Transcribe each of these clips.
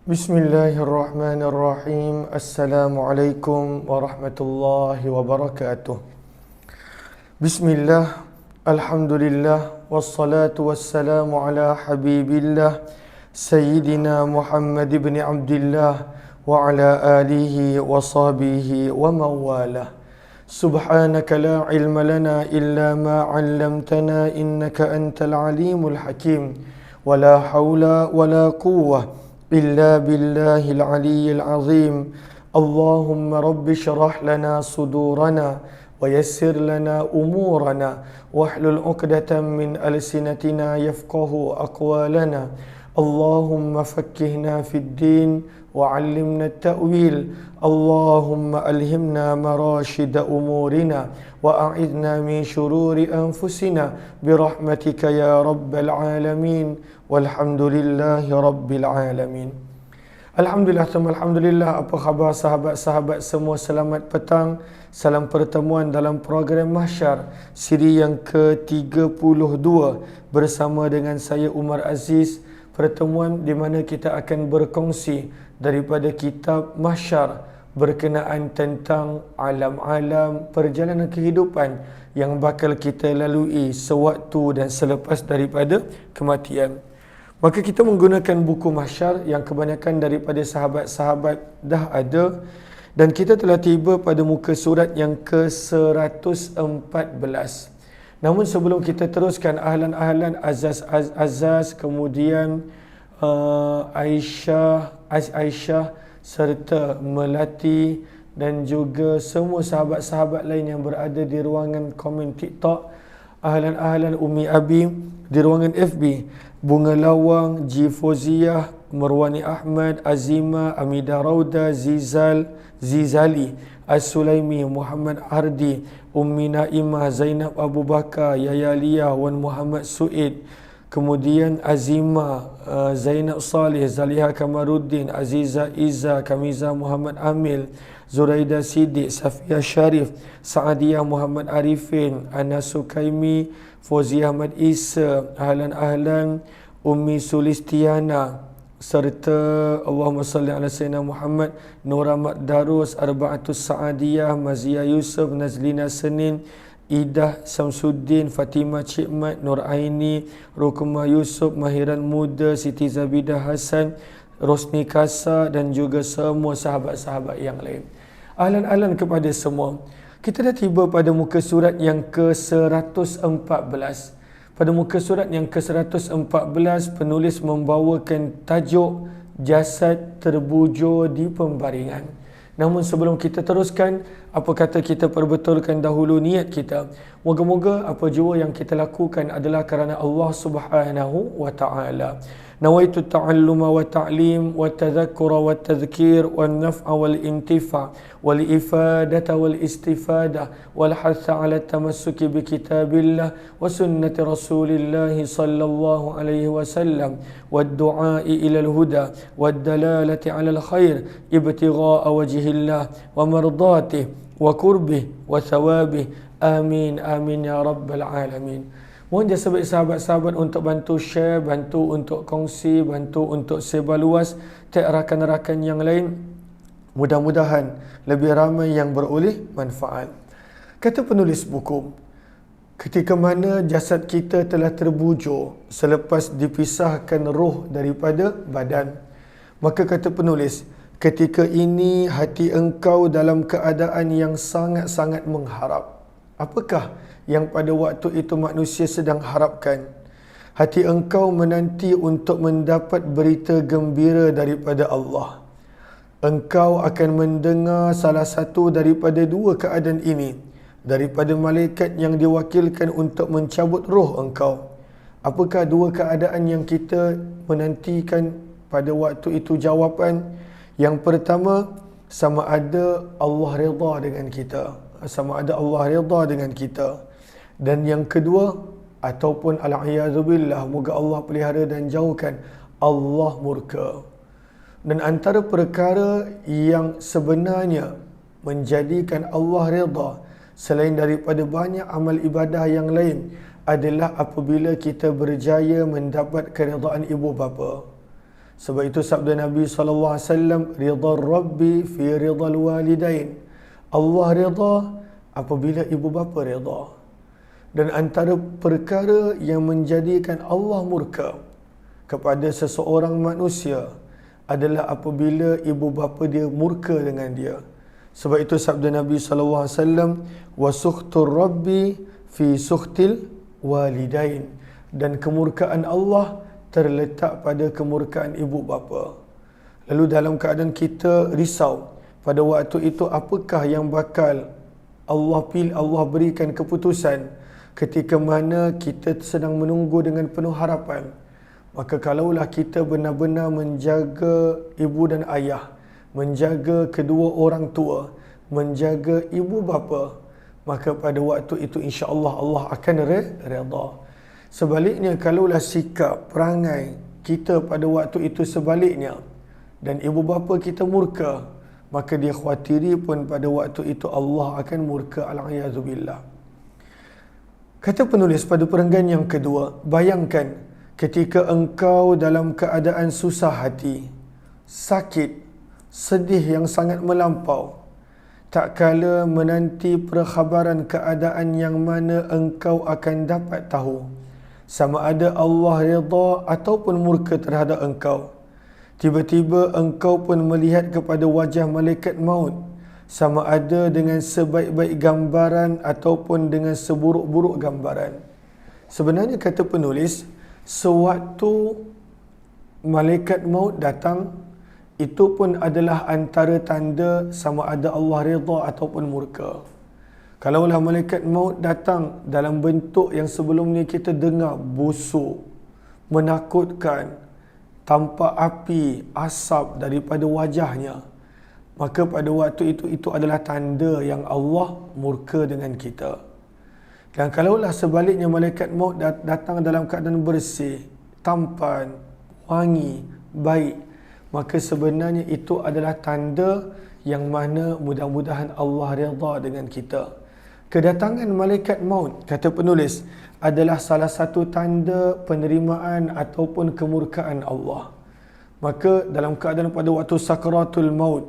Bismillahirrahmanirrahim. Assalamualaikum warahmatullahi wabarakatuh. Bismillah, alhamdulillah, wassalatu wassalamu ala habibillah Sayyidina Muhammad ibn Abdillah wa ala alihi wa sahbihi wa mawalah. Subhanaka la ilma lana illa ma 'allamtana innaka antal alimul hakim. Wa la hawla wa la quwwah إلا بالله العلي العظيم. اللهم رب اشرح لنا صدورنا ويسر لنا أمورنا واحلل عقدة من ألسنتنا يفقه أقوالنا. اللهم فكهنا في الدين وعلمنا التأويل. اللهم ألهمنا مراشد أمورنا وأعذنا من شرور أنفسنا برحمتك يا رب العالمين والحمد لله رب العالمين. Alhamdulillah, alhamdulillah. Apa khabar sahabat-sahabat semua? Selamat petang. Salam pertemuan dalam program Mahsyar siri yang ke-32 bersama dengan saya Umar Aziz. Pertemuan di mana kita akan berkongsi daripada kitab Mahsyar berkenaan tentang alam-alam perjalanan kehidupan yang bakal kita lalui sewaktu dan selepas daripada kematian. Maka kita menggunakan buku Mahsyar yang kebanyakan daripada sahabat-sahabat dah ada, dan kita telah tiba pada muka surat yang ke-114. Namun sebelum kita teruskan ahlan-ahlan Azaz, kemudian Aisyah serta Melati dan juga semua sahabat-sahabat lain yang berada di ruangan komen TikTok, ahlan-ahlan Umi Abi di ruangan FB, Bunga Lawang, Ji Fauziah, Marwani Ahmad, Azima, Amida Rauda, Zizali, As-Sulaimi, Muhammad Ardi, Ummi Naimah, Zainab Abu Bakar, Yaya Liyah, Wan Muhammad Suid, kemudian Azima, Zainab Saleh, Zaliha Kamaruddin, Aziza Iza, Kamiza Muhammad Amil, Zuraida Siddiq, Safia Sharif, Saadiyah Muhammad Arifin, Ana Sukaimi, Fauzi Ahmad Isa, ahlan-ahlan Ummi Sulistiana, serta Allahumma salli ala Sayyidina Muhammad, Nur Ahmad Darus, Arba'atus Saadiyah, Mazia Yusuf, Nazlina Senin, Idah Samsuddin, Fatimah Cikmat, Nur Aini, Rukma Yusuf, Mahiran Muda, Siti Zabidah Hasan, Rosni Kasa dan juga semua sahabat-sahabat yang lain. Ahlan-ahlan kepada semua. Kita dah tiba pada muka surat yang ke-114. Pada muka surat yang ke-114, penulis membawakan tajuk Jasad Terbujur di Pembaringan. Namun sebelum kita teruskan, apa kata kita perbetulkan dahulu niat kita. Moga-moga apa jua yang kita lakukan adalah kerana Allah Subhanahu wa Ta'ala. Nawaitu ta'alluma wa ta'lim wa tadhakkura wa tadhkir wa naf'a wal intifa' wal ifadata wal istifada wal hatha ala tamassuki bi kitabillah wa sunnati rasulillah sallallahu alaihi wasallam wa du'a'i ila al-huda wa dalalati ala al-khair ibtigha'a wajhillah wa mardatihi wa qurbih wa thawabih. Amin amin ya rabbal alamin. Mohon jasa baik sahabat-sahabat untuk bantu share, bantu untuk kongsi, bantu untuk sebar luas ke rakan-rakan yang lain. Mudah-mudahan lebih ramai yang beroleh manfaat. Kata penulis buku, ketika mana jasad kita telah terbujur selepas dipisahkan roh daripada badan, maka kata penulis, ketika ini hati engkau dalam keadaan yang sangat-sangat mengharap. Apakah yang pada waktu itu manusia sedang harapkan? Hati engkau menanti untuk mendapat berita gembira daripada Allah. Engkau akan mendengar salah satu daripada dua keadaan ini daripada malaikat yang diwakilkan untuk mencabut roh engkau. Apakah dua keadaan yang kita menantikan pada waktu itu? Jawapan yang pertama, sama ada Allah redha dengan kita, sama ada Allah redha dengan kita. Dan yang kedua, ataupun al-a'yadzubillah, moga Allah pelihara dan jauhkan, Allah murka. Dan antara perkara yang sebenarnya menjadikan Allah redha selain daripada banyak amal ibadah yang lain adalah apabila kita berjaya mendapat keredaan ibu bapa. Sebab itu sabda Nabi SAW, ridha Rabbi fi ridhal walidain. Allah ridha apabila ibu bapa ridha. Dan antara perkara yang menjadikan Allah murka kepada seseorang manusia adalah apabila ibu bapa dia murka dengan dia. Sebab itu sabda Nabi SAW, wa sukhtur Rabbi fi sukhtil walidain. Dan kemurkaan Allah terletak pada kemurkaan ibu bapa. Lalu dalam keadaan kita risau, pada waktu itu apakah yang bakal Allah berikan keputusan ketika mana kita sedang menunggu dengan penuh harapan. Maka kalaulah kita benar-benar menjaga ibu dan ayah, menjaga kedua orang tua, menjaga ibu bapa, maka pada waktu itu insya-Allah Allah akan redha. Sebaliknya kalaulah sikap perangai kita pada waktu itu sebaliknya dan ibu bapa kita murka, maka dia khawatiri pun pada waktu itu Allah akan murka, al-iyazubillah. Kata penulis pada perenggan yang kedua, bayangkan ketika engkau dalam keadaan susah hati, sakit, sedih yang sangat melampau, tak kala menanti perkhabaran keadaan yang mana engkau akan dapat tahu sama ada Allah redha ataupun murka terhadap engkau. Tiba-tiba engkau pun melihat kepada wajah malaikat maut, sama ada dengan sebaik-baik gambaran ataupun dengan seburuk-buruk gambaran. Sebenarnya kata penulis, sewaktu malaikat maut datang, itu pun adalah antara tanda sama ada Allah redha ataupun murka. Kalaulah malaikat maut datang dalam bentuk yang sebelum ni kita dengar busuk, menakutkan, tampak api, asap daripada wajahnya, maka pada waktu itu adalah tanda yang Allah murka dengan kita. Dan kalaulah sebaliknya malaikat maut datang dalam keadaan bersih, tampan, wangi, baik, maka sebenarnya itu adalah tanda yang mana mudah-mudahan Allah redha dengan kita. Kedatangan malaikat maut, kata penulis, adalah salah satu tanda penerimaan ataupun kemurkaan Allah. Maka dalam keadaan pada waktu sakaratul maut,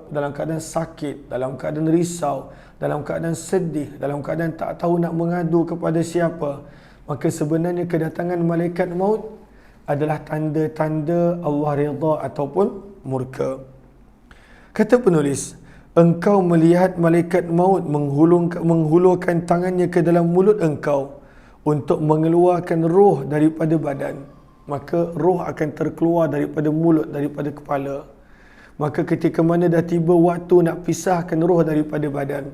dalam keadaan sakit, dalam keadaan risau, dalam keadaan sedih, dalam keadaan tak tahu nak mengadu kepada siapa, maka sebenarnya kedatangan malaikat maut adalah tanda-tanda Allah redha ataupun murka. Kata penulis, engkau melihat malaikat maut menghulurkan tangannya ke dalam mulut engkau untuk mengeluarkan roh daripada badan. Maka roh akan terkeluar daripada mulut, daripada kepala. Maka ketika mana dah tiba waktu nak pisahkan roh daripada badan,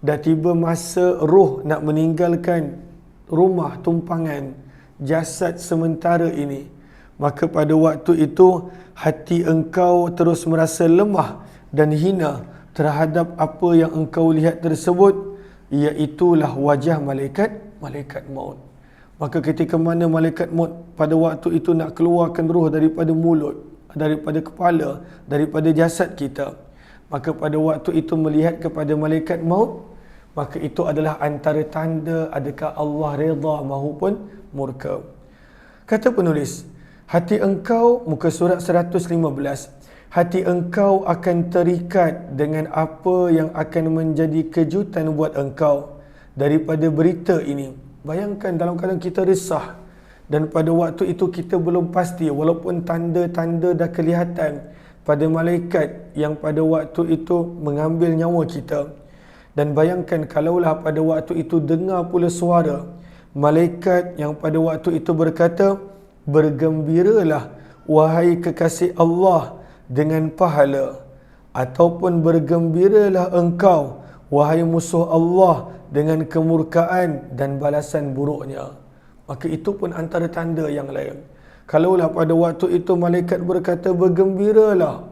dah tiba masa roh nak meninggalkan rumah tumpangan jasad sementara ini, maka pada waktu itu hati engkau terus merasa lemah dan hina terhadap apa yang engkau lihat tersebut, iaitulah wajah malaikat maut. Maka ketika mana malaikat maut pada waktu itu nak keluarkan roh daripada mulut, daripada kepala, daripada jasad kita, maka pada waktu itu melihat kepada malaikat maut, maka itu adalah antara tanda adakah Allah redha mahupun murka. Kata penulis, hati engkau, muka surat 115, hati engkau akan terikat dengan apa yang akan menjadi kejutan buat engkau daripada berita ini. Bayangkan dalam keadaan kita resah dan pada waktu itu kita belum pasti, walaupun tanda-tanda dah kelihatan pada malaikat yang pada waktu itu mengambil nyawa kita. Dan bayangkan kalaulah pada waktu itu dengar pula suara malaikat yang pada waktu itu berkata, bergembiralah wahai kekasih Allah dengan pahala, ataupun bergembiralah engkau wahai musuh Allah dengan kemurkaan dan balasan buruknya. Maka itu pun antara tanda yang lain. Kalaulah pada waktu itu malaikat berkata bergembiralah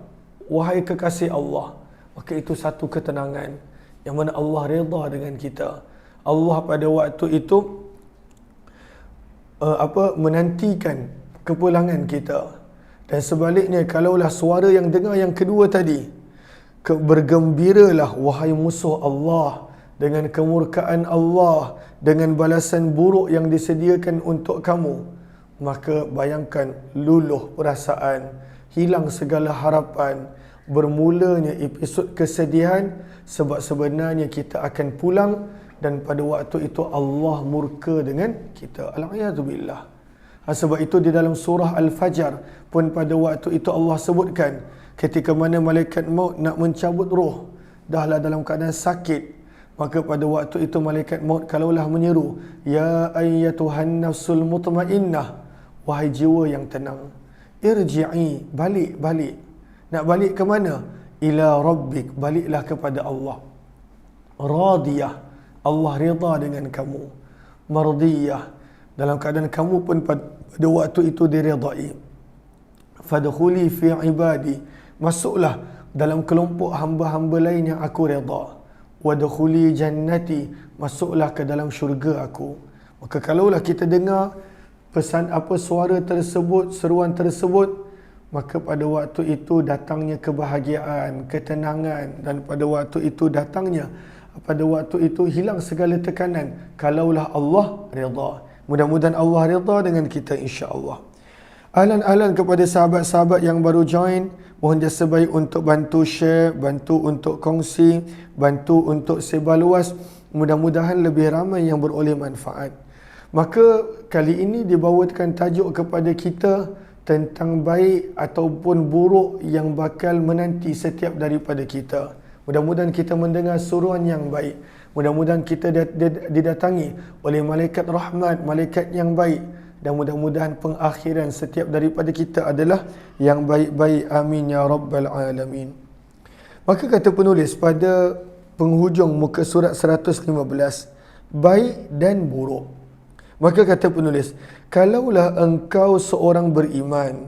wahai kekasih Allah, maka itu satu ketenangan yang mana Allah redha dengan kita. Allah pada waktu itu menantikan kepulangan kita. Dan sebaliknya kalaulah suara yang dengar yang kedua tadi, bergembiralah wahai musuh Allah dengan kemurkaan Allah, dengan balasan buruk yang disediakan untuk kamu, maka bayangkan luluh perasaan, hilang segala harapan, bermulanya episod kesedihan, sebab sebenarnya kita akan pulang dan pada waktu itu Allah murka dengan kita. Al-'iyadzubillah. Sebab itu di dalam surah Al-Fajr pun pada waktu itu Allah sebutkan ketika mana malaikat maut nak mencabut roh, dahlah dalam keadaan sakit, maka pada waktu itu malaikat maut kalaulah menyeru, ya ayyatuhan nafsul mutmainnah, wahai jiwa yang tenang, irji'i, balik. Nak balik ke mana? Ila rabbik, baliklah kepada Allah. Radiyah, Allah rida dengan kamu. Mardiyah, dalam keadaan kamu pun pada waktu itu diridai. Fadkhuli fi ibadi, masuklah dalam kelompok hamba-hamba lain yang aku rida. Wadkhuli jannati, masuklah ke dalam syurga aku. Maka kalaulah kita dengar pesan suara tersebut, seruan tersebut, maka pada waktu itu datangnya kebahagiaan, ketenangan, dan pada waktu itu hilang segala tekanan kalaulah Allah redha. Mudah-mudahan Allah redha dengan kita, insya-Allah. Ahlan kepada sahabat-sahabat yang baru join, mohon jasa baik untuk bantu share, bantu untuk kongsi, bantu untuk sebar luas. Mudah-mudahan lebih ramai yang beroleh manfaat. Maka kali ini dibawakan tajuk kepada kita tentang baik ataupun buruk yang bakal menanti setiap daripada kita. Mudah-mudahan kita mendengar suruhan yang baik. Mudah-mudahan kita didatangi oleh malaikat rahmat, malaikat yang baik. Dan mudah-mudahan pengakhiran setiap daripada kita adalah yang baik-baik. Amin ya rabbal alamin. Maka kata penulis pada penghujung muka surat 115, baik dan buruk. Maka kata penulis, kalaulah engkau seorang beriman,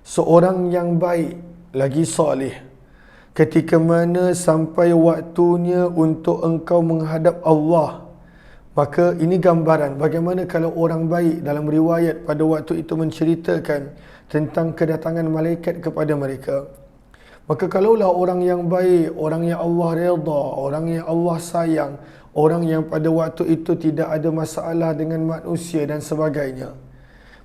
seorang yang baik, lagi soleh, ketika mana sampai waktunya untuk engkau menghadap Allah, maka ini gambaran bagaimana kalau orang baik. Dalam riwayat pada waktu itu menceritakan tentang kedatangan malaikat kepada mereka. Maka kalaulah orang yang baik, orang yang Allah redha, orang yang Allah sayang, orang yang pada waktu itu tidak ada masalah dengan manusia dan sebagainya,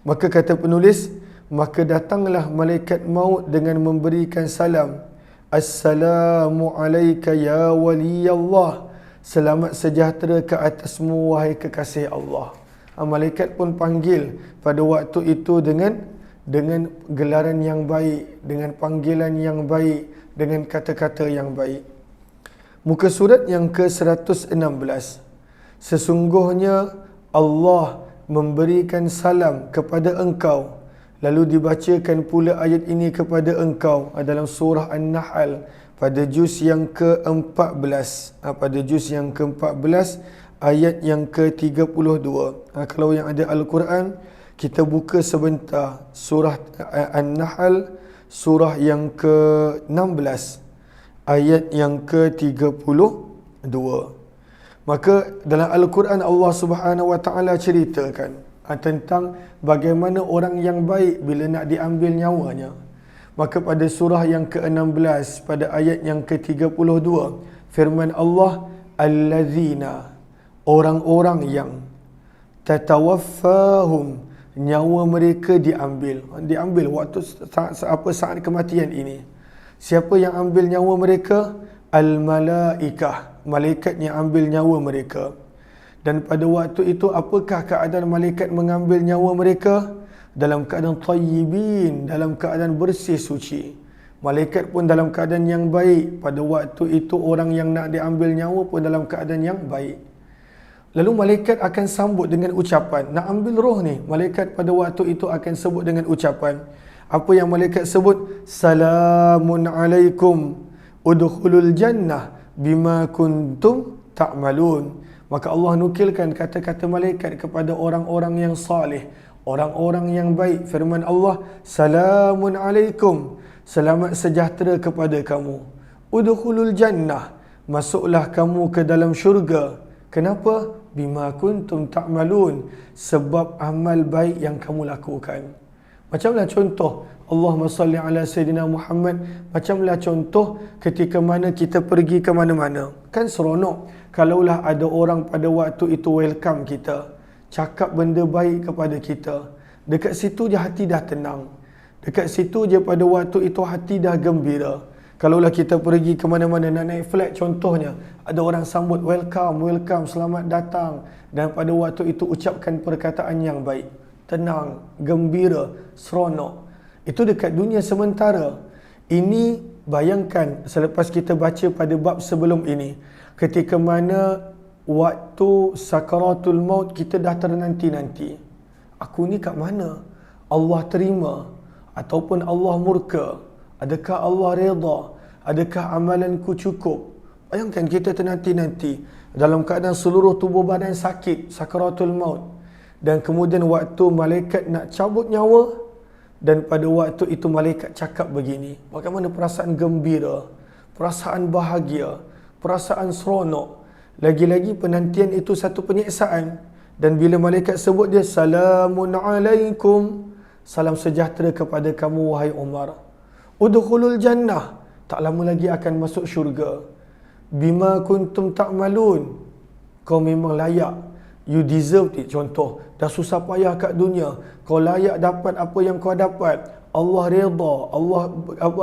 maka kata penulis, maka datanglah malaikat maut dengan memberikan salam, Assalamu alayka ya waliyallah, selamat sejahtera ke atasmu wahai kekasih Allah. Malaikat pun panggil pada waktu itu dengan gelaran yang baik, dengan panggilan yang baik, dengan kata-kata yang baik. Muka surat yang ke-116. Sesungguhnya Allah memberikan salam kepada engkau. Lalu dibacakan pula ayat ini kepada engkau dalam surah An-Nahl pada juz yang ke-14. Pada juz yang ke-14 ayat yang ke-32. Kalau yang ada Al-Quran, kita buka sebentar surah An-Nahl, surah yang ke-16 ayat yang ke-32. Maka dalam Al-Quran Allah Subhanahu Wa Taala ceritakan tentang bagaimana orang yang baik bila nak diambil nyawanya. Maka pada surah yang ke-16 pada ayat yang ke-32, firman Allah, allazina, orang-orang yang tatawaffahum, nyawa mereka diambil waktu saat kematian ini. Siapa yang ambil nyawa mereka? Al-malaikah, malaikat yang ambil nyawa mereka. Dan pada waktu itu apakah keadaan malaikat mengambil nyawa mereka? Dalam keadaan tayyibin, dalam keadaan bersih suci. Malaikat pun dalam keadaan yang baik. Pada waktu itu orang yang nak diambil nyawa pun dalam keadaan yang baik. Lalu malaikat akan sambut dengan ucapan, nak ambil roh ni, malaikat pada waktu itu akan sebut dengan ucapan. Apa yang malaikat sebut? Salamun alaikum udkhulul jannah bima kuntum ta'malun. Maka Allah nukilkan kata-kata malaikat kepada orang-orang yang saleh, orang-orang yang baik. Firman Allah, Salamun alaikum, selamat sejahtera kepada kamu. Udkhulul jannah, masuklah kamu ke dalam syurga. Kenapa? Bima kuntum ta'malun, sebab amal baik yang kamu lakukan. Macamlah contoh, Allahumma salli ala Sayyidina Muhammad. Macamlah contoh ketika mana kita pergi ke mana-mana. Kan seronok kalaulah ada orang pada waktu itu welcome kita, cakap benda baik kepada kita. Dekat situ je hati dah tenang. Dekat situ je pada waktu itu hati dah gembira. Kalaulah kita pergi ke mana-mana nak naik flight contohnya, ada orang sambut welcome, welcome, selamat datang, dan pada waktu itu ucapkan perkataan yang baik, tenang, gembira, seronok. Itu dekat dunia sementara. Ini bayangkan selepas kita baca pada bab sebelum ini, ketika mana waktu sakaratul maut kita dah ternanti-nanti. Aku ni kat mana? Allah terima ataupun Allah murka? Adakah Allah redha? Adakah amalanku cukup? Bayangkan kita ternanti-nanti dalam keadaan seluruh tubuh badan sakit, sakaratul maut. Dan kemudian waktu malaikat nak cabut nyawa, dan pada waktu itu malaikat cakap begini. Bagaimana perasaan gembira, perasaan bahagia, perasaan seronok. Lagi-lagi penantian itu satu penyiksaan. Dan bila malaikat sebut dia, salamun alaikum, salam sejahtera kepada kamu wahai Umar. Udkhulul jannah, tak lama lagi akan masuk syurga. Bima kuntum ta'malun, kau memang layak, you deserve it. Contoh, dah susah payah kat dunia, kau layak dapat apa yang kau dapat. Allah redha,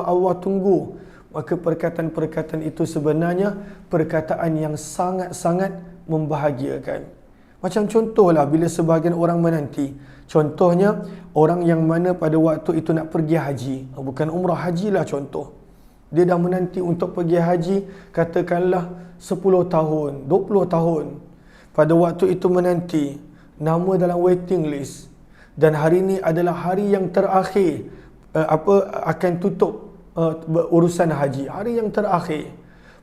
Allah tunggu. Maka perkataan-perkataan itu sebenarnya perkataan yang sangat-sangat membahagiakan. Macam contohlah bila sebahagian orang menanti. Contohnya, orang yang mana pada waktu itu nak pergi haji. Bukan umrah, hajilah contoh. Dia dah menanti untuk pergi haji, katakanlah 10 tahun, 20 tahun. Pada waktu itu menanti, nama dalam waiting list. Dan hari ini adalah hari yang terakhir akan tutup urusan haji. Hari yang terakhir.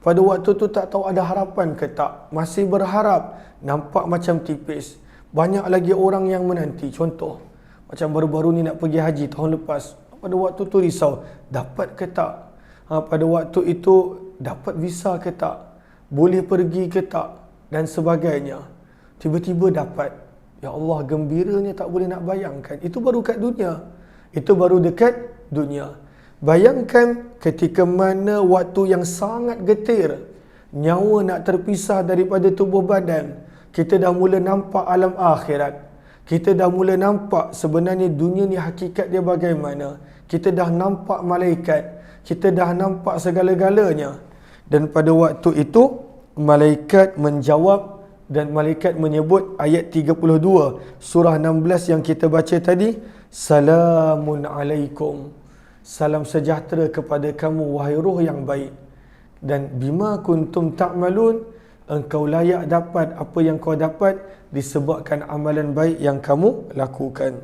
Pada waktu tu tak tahu ada harapan ke tak. Masih berharap. Nampak macam tipis. Banyak lagi orang yang menanti. Contoh, macam baru-baru ni nak pergi haji tahun lepas. Pada waktu tu risau. Dapat ke tak? Pada waktu itu dapat visa ke tak? Boleh pergi ke tak? Dan sebagainya. Tiba-tiba dapat. Ya Allah, gembiranya tak boleh nak bayangkan. Itu baru kat dunia. Itu baru dekat dunia. Bayangkan ketika mana waktu yang sangat getir, nyawa nak terpisah daripada tubuh badan, kita dah mula nampak alam akhirat. Kita dah mula nampak sebenarnya dunia ni hakikat dia bagaimana. Kita dah nampak malaikat. Kita dah nampak segala-galanya. Dan pada waktu itu, malaikat menjawab dan malaikat menyebut ayat 32 surah 16 yang kita baca tadi, salamun alaikum. Salam sejahtera kepada kamu wahai roh yang baik. Dan bima kuntum ta'malun, engkau layak dapat apa yang kau dapat disebabkan amalan baik yang kamu lakukan.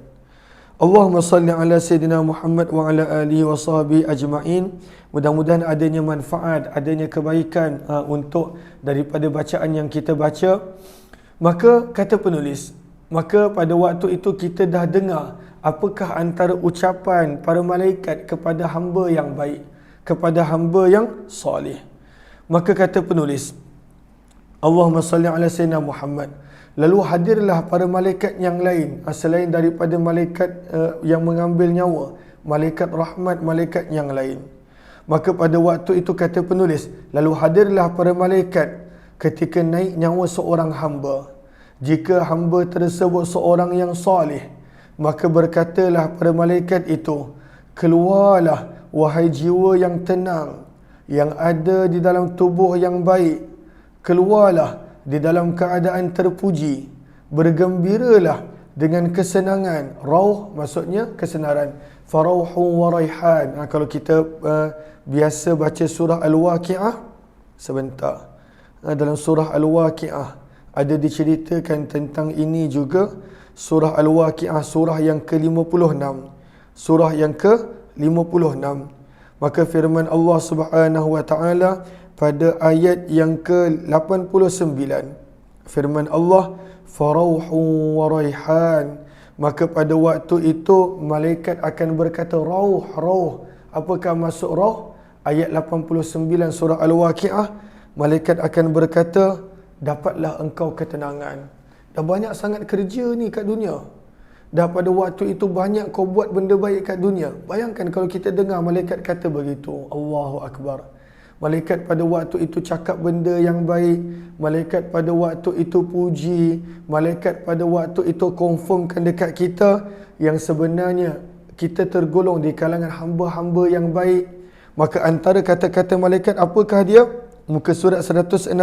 Allahumma salli ala Sayyidina Muhammad wa ala alihi wa sahbihi ajma'in. Mudah-mudahan adanya manfaat, adanya kebaikan untuk daripada bacaan yang kita baca. Maka kata penulis, maka pada waktu itu kita dah dengar apakah antara ucapan para malaikat kepada hamba yang baik, kepada hamba yang soleh. Maka kata penulis, Allahumma salli ala Sayyidina Muhammad. Lalu hadirlah para malaikat yang lain, selain daripada malaikat yang mengambil nyawa, malaikat rahmat, malaikat yang lain. Maka pada waktu itu kata penulis, lalu hadirlah para malaikat ketika naik nyawa seorang hamba. Jika hamba tersebut seorang yang soleh, maka berkatalah para malaikat itu, keluarlah wahai jiwa yang tenang, yang ada di dalam tubuh yang baik. Keluarlah di dalam keadaan terpuji. Bergembiralah dengan kesenangan. Rauh maksudnya kesenaran. Farauhun wa raihan. Kalau kita biasa baca surah Al-Waqi'ah, sebentar. Dalam surah Al-Waqi'ah ada diceritakan tentang ini juga. Surah Al-Waqi'ah, surah yang ke-56. Surah yang ke-56. Maka firman Allah Subhanahu wa taala pada ayat yang ke-89. Firman Allah, farauhun wa raihan. Maka pada waktu itu malaikat akan berkata rauh, rauh. Apakah maksud rauh? Ayat 89 surah Al-Waqi'ah, malaikat akan berkata, dapatlah engkau ketenangan. Dah banyak sangat kerja ni kat dunia. Dah pada waktu itu banyak kau buat benda baik kat dunia. Bayangkan kalau kita dengar malaikat kata begitu. Allahu Akbar. Malaikat pada waktu itu cakap benda yang baik. Malaikat pada waktu itu puji. Malaikat pada waktu itu confirmkan dekat kita yang sebenarnya kita tergolong di kalangan hamba-hamba yang baik. Maka antara kata-kata malaikat apakah dia? Muka surat 116.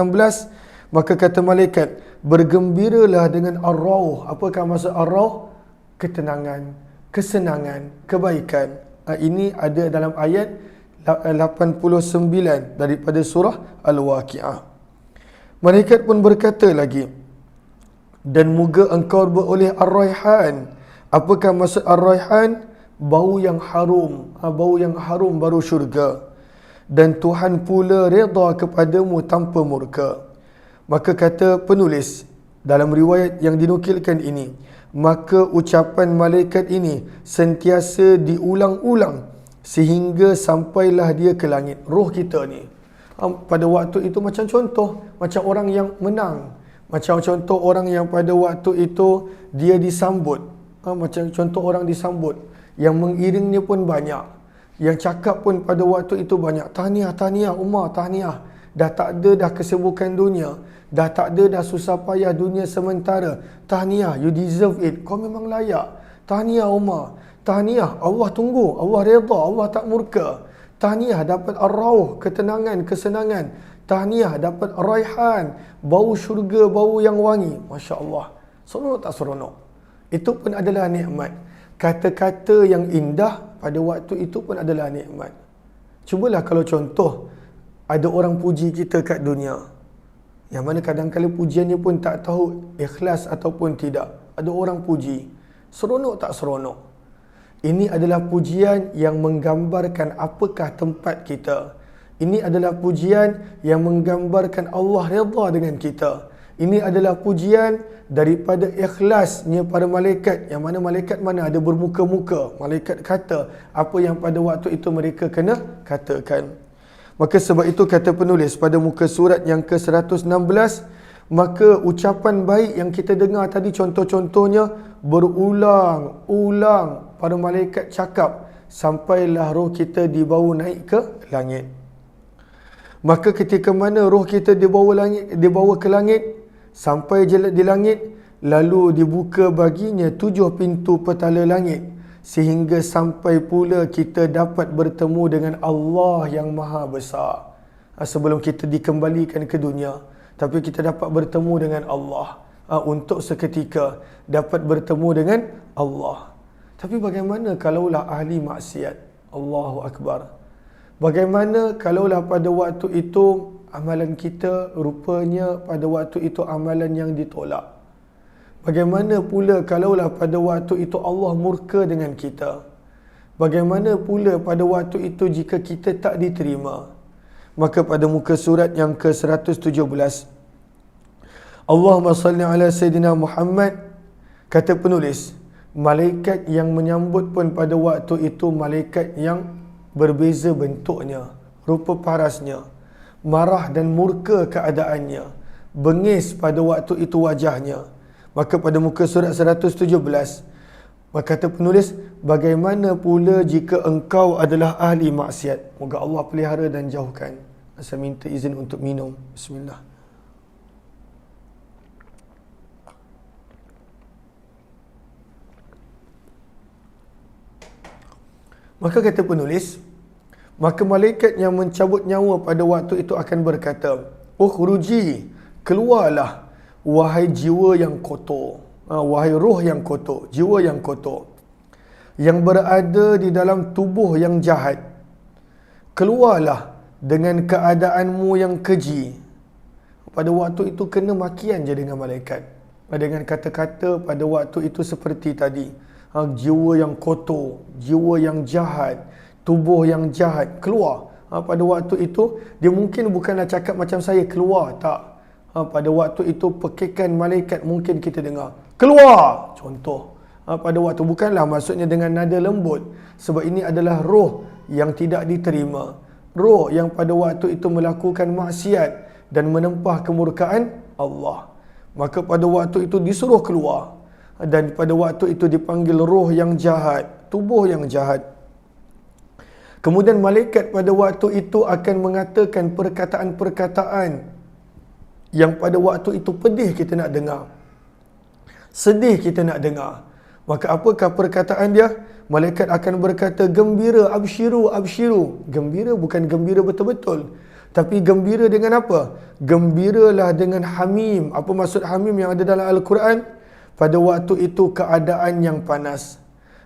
Maka kata malaikat, bergembiralah dengan ar-rauh. Apakah maksud ar-rauh? Ketenangan, kesenangan, kebaikan. Ini ada dalam ayat 89 daripada surah Al-Waqi'ah. Malaikat pun berkata lagi, dan moga engkau beroleh ar-raihan. Apakah maksud ar-raihan? Bau yang harum. Bau yang harum baru syurga. Dan Tuhan pula redha kepadamu tanpa murka. Maka kata penulis dalam riwayat yang dinukilkan ini, maka ucapan malaikat ini sentiasa diulang-ulang sehingga sampailah dia ke langit. Roh kita ni pada waktu itu macam contoh, macam orang yang menang. Macam contoh orang yang pada waktu itu dia disambut. Macam contoh orang disambut. Yang mengiringnya pun banyak. Yang cakap pun pada waktu itu banyak. Tahniah, tahniah, Umar, tahniah. Dah tak ada dah kesibukan dunia. Dah tak ada dah susah payah dunia sementara. Tahniah, you deserve it. Kau memang layak. Tahniah Umar. Tahniah, Allah tunggu. Allah redha, Allah tak murka. Tahniah dapat ar-rauh, ketenangan, kesenangan. Tahniah dapat raihan, bau syurga, bau yang wangi. Masya Allah. Seronok tak seronok? Itu pun adalah nikmat. Kata-kata yang indah pada waktu itu pun adalah nikmat. Cubalah kalau contoh, ada orang puji kita kat dunia, yang mana kadang-kadang pujiannya pun tak tahu ikhlas ataupun tidak. Ada orang puji. Seronok tak seronok? Ini adalah pujian yang menggambarkan apakah tempat kita. Ini adalah pujian yang menggambarkan Allah redha dengan kita. Ini adalah pujian daripada ikhlasnya para malaikat. Yang mana malaikat mana ada bermuka-muka. Malaikat kata apa yang pada waktu itu mereka kena katakan. Maka sebab itu kata penulis pada muka surat yang ke-116, maka ucapan baik yang kita dengar tadi contoh-contohnya berulang-ulang para malaikat cakap sampailah roh kita dibawa naik ke langit. Maka ketika mana roh kita dibawa ke langit, sampai di langit, lalu dibuka baginya 7 pintu petala langit, sehingga sampai pula kita dapat bertemu dengan Allah yang maha besar. Sebelum kita dikembalikan ke dunia, tapi kita dapat bertemu dengan Allah. Untuk seketika dapat bertemu dengan Allah. Tapi bagaimana kalaulah ahli maksiat? Allahu Akbar. Bagaimana kalaulah pada waktu itu amalan kita rupanya pada waktu itu amalan yang ditolak? Bagaimana pula kalaulah pada waktu itu Allah murka dengan kita? Bagaimana pula pada waktu itu jika kita tak diterima? Maka pada muka surat yang ke-117, Allahumma salli ala Sayyidina Muhammad, kata penulis, malaikat yang menyambut pun pada waktu itu malaikat yang berbeza bentuknya, rupa parasnya, marah dan murka keadaannya, bengis pada waktu itu wajahnya. Maka pada muka surat 117, maka kata penulis, bagaimana pula jika engkau adalah ahli maksiat? Moga Allah pelihara dan jauhkan. Saya minta izin untuk minum. Bismillah. Maka kata penulis, maka malaikat yang mencabut nyawa pada waktu itu akan berkata, ukhruji, keluarlah, wahai jiwa yang kotor, wahai roh yang kotor, jiwa yang kotor, yang berada di dalam tubuh yang jahat. Keluarlah dengan keadaanmu yang keji. Pada waktu itu kena makian je dengan malaikat. Dengan kata-kata pada waktu itu seperti tadi. Jiwa yang kotor, jiwa yang jahat, tubuh yang jahat, keluar. Pada waktu itu, dia mungkin bukanlah cakap macam saya, keluar, tak. Pada waktu itu, pekikan malaikat mungkin kita dengar, keluar, contoh. Pada waktu, bukanlah maksudnya dengan nada lembut. Sebab ini adalah roh yang tidak diterima. Roh yang pada waktu itu melakukan maksiat dan menempah kemurkaan Allah. Maka pada waktu itu disuruh keluar. Dan pada waktu itu dipanggil roh yang jahat, tubuh yang jahat. Kemudian malaikat pada waktu itu akan mengatakan perkataan-perkataan yang pada waktu itu pedih kita nak dengar, sedih kita nak dengar. Maka apakah perkataan dia? Malaikat akan berkata, gembira, absyiru, absyiru. Gembira bukan gembira betul-betul. Tapi gembira dengan apa? Gembiralah dengan hamim. Apa maksud hamim yang ada dalam Al-Quran? Pada waktu itu keadaan yang panas.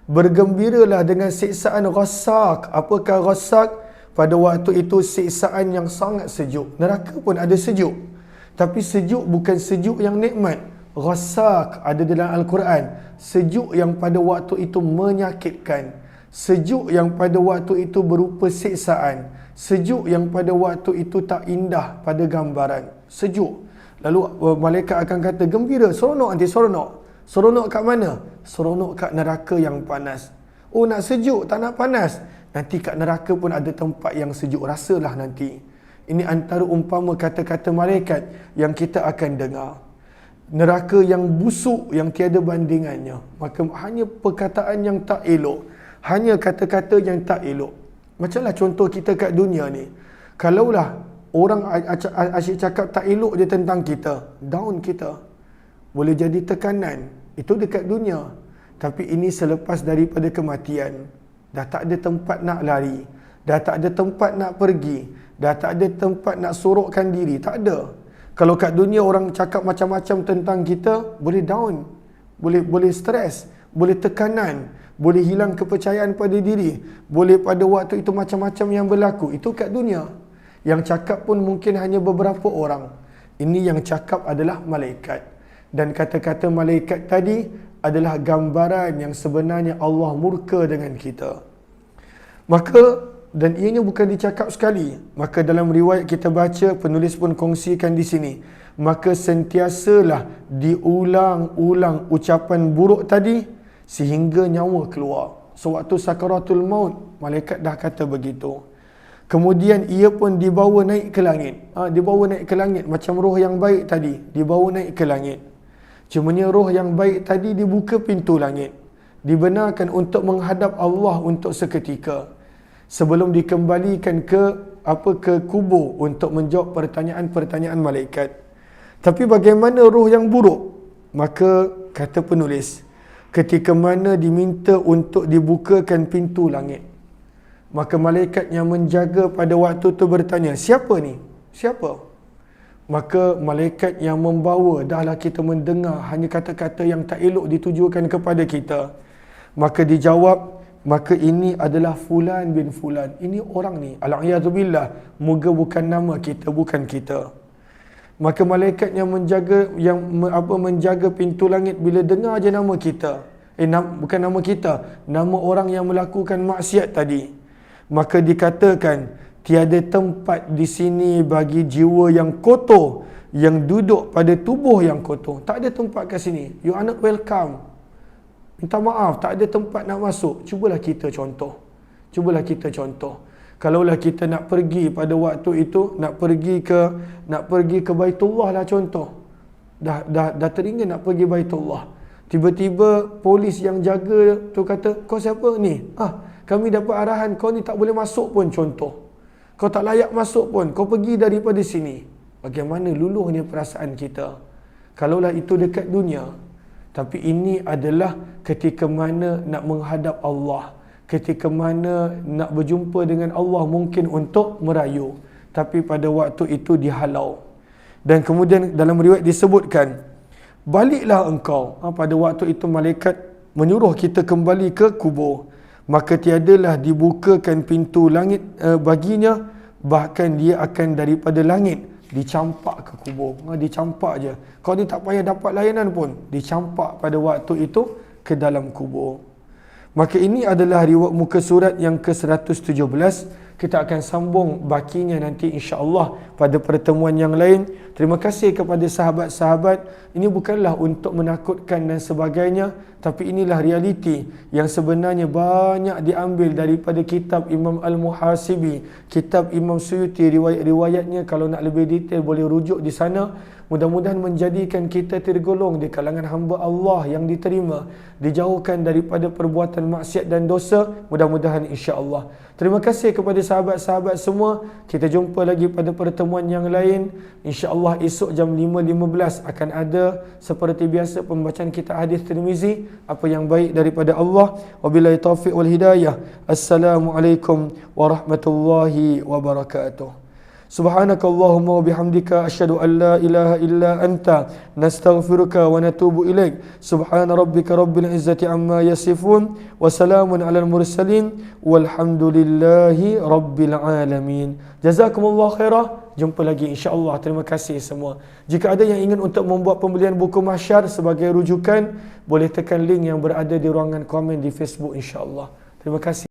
Bergembiralah dengan siksaan ghassak. Apakah ghassak? Pada waktu itu siksaan yang sangat sejuk. Neraka pun ada sejuk. Tapi sejuk bukan sejuk yang nikmat. Ghassak ada dalam Al-Quran. Sejuk yang pada waktu itu menyakitkan. Sejuk yang pada waktu itu berupa siksaan. Sejuk yang pada waktu itu tak indah pada gambaran. Sejuk. Lalu malaikat akan kata, gembira, seronok nanti, seronok. Seronok kat mana? Seronok kat neraka yang panas. Oh, nak sejuk, tak nak panas. Nanti kat neraka pun ada tempat yang sejuk. Rasalah nanti. Ini antara umpama kata-kata malaikat yang kita akan dengar. Neraka yang busuk, yang tiada bandingannya. Maka hanya perkataan yang tak elok. Hanya kata-kata yang tak elok. Macamlah contoh kita kat dunia ni. Kalaulah orang asyik cakap tak elok je tentang kita, down kita. Boleh jadi tekanan. Itu dekat dunia. Tapi ini selepas daripada kematian. Dah tak ada tempat nak lari. Dah tak ada tempat nak pergi. Dah tak ada tempat nak sorokkan diri. Tak ada. Kalau kat dunia orang cakap macam-macam tentang kita, boleh down. Boleh stres. Boleh tekanan. Boleh hilang kepercayaan pada diri. Boleh pada waktu itu macam-macam yang berlaku. Itu kat dunia. Yang cakap pun mungkin hanya beberapa orang. Ini yang cakap adalah malaikat. Dan kata-kata malaikat tadi adalah gambaran yang sebenarnya Allah murka dengan kita. Maka, dan ianya bukan dicakap sekali. Maka dalam riwayat kita baca, penulis pun kongsikan di sini. Maka sentiasalah diulang-ulang ucapan buruk tadi sehingga nyawa keluar. Sewaktu sakaratul maut, malaikat dah kata begitu. Kemudian ia pun dibawa naik ke langit. Dibawa naik ke langit macam roh yang baik tadi, dibawa naik ke langit. Cumanya roh yang baik tadi dibuka pintu langit. Dibenarkan untuk menghadap Allah untuk seketika. Sebelum dikembalikan ke kubur untuk menjawab pertanyaan-pertanyaan malaikat. Tapi bagaimana roh yang buruk? Maka kata penulis, ketika mana diminta untuk dibukakan pintu langit, maka malaikat yang menjaga pada waktu itu bertanya, siapa ni? Siapa? Maka malaikat yang membawa, dahlah kita mendengar hanya kata-kata yang tak elok ditujukan kepada kita. Maka dijawab, maka ini adalah fulan bin fulan. Ini orang ni. Al-a'yadzubillah. Moga bukan nama kita, bukan kita. Maka malaikat yang menjaga pintu langit bila dengar je nama kita. Bukan nama kita, nama orang yang melakukan maksiat tadi. Maka dikatakan, tiada tempat di sini bagi jiwa yang kotor, yang duduk pada tubuh yang kotor. Tak ada tempat kat sini. You are not welcome. Minta maaf, tak ada tempat nak masuk. Cubalah kita contoh. Kalaulah kita nak pergi pada waktu itu, nak pergi ke Baitullah lah contoh. Dah teringin nak pergi Baitullah. Tiba-tiba polis yang jaga tu kata, kau siapa ni? Kami dapat arahan kau ni tak boleh masuk pun contoh. Kau tak layak masuk pun. Kau pergi daripada sini. Bagaimana luluhnya perasaan kita. Kalaulah itu dekat dunia. Tapi ini adalah ketika mana nak menghadap Allah. Ketika mana nak berjumpa dengan Allah mungkin untuk merayu. Tapi pada waktu itu dihalau. Dan kemudian dalam riwayat disebutkan, baliklah engkau. Pada waktu itu malaikat menyuruh kita kembali ke kubur. Maka tiadalah dibukakan pintu langit baginya. Bahkan dia akan daripada langit dicampak ke kubur. Dicampak je. Kau ni tak payah dapat layanan pun. Dicampak pada waktu itu ke dalam kubur. Maka ini adalah riwayat muka surat yang ke-117. Kita akan sambung bakinya nanti insya-Allah pada pertemuan yang lain. Terima kasih kepada sahabat-sahabat. Ini bukanlah untuk menakutkan dan sebagainya, tapi inilah realiti yang sebenarnya banyak diambil daripada kitab Imam Al-Muhasibi, kitab Imam Suyuti, riwayat-riwayatnya kalau nak lebih detail boleh rujuk di sana. Mudah-mudahan menjadikan kita tergolong di kalangan hamba Allah yang diterima, dijauhkan daripada perbuatan maksiat dan dosa, mudah-mudahan insya-Allah. Terima kasih kepada sahabat-sahabat semua. Kita jumpa lagi pada pertemuan yang lain. InsyaAllah esok jam 5.15 akan ada seperti biasa pembacaan kita hadis Tirmizi. Apa yang baik daripada Allah. Wabillahi taufiq wal hidayah. Assalamualaikum warahmatullahi wabarakatuh. Subhanakallahumma wa bihamdika asyhadu an la ilaha illa anta nastaghfiruka wa natubu ilaik. Subhana rabbika rabbil izzati amma yasifun wa salamun alal mursalin walhamdulillahi rabbil alamin. Jazakumullah khairah. Jumpa lagi insya-Allah. Terima kasih semua. Jika ada yang ingin untuk membuat pembelian buku Mahsyar sebagai rujukan, boleh tekan link yang berada di ruangan komen di Facebook insya-Allah. Terima kasih.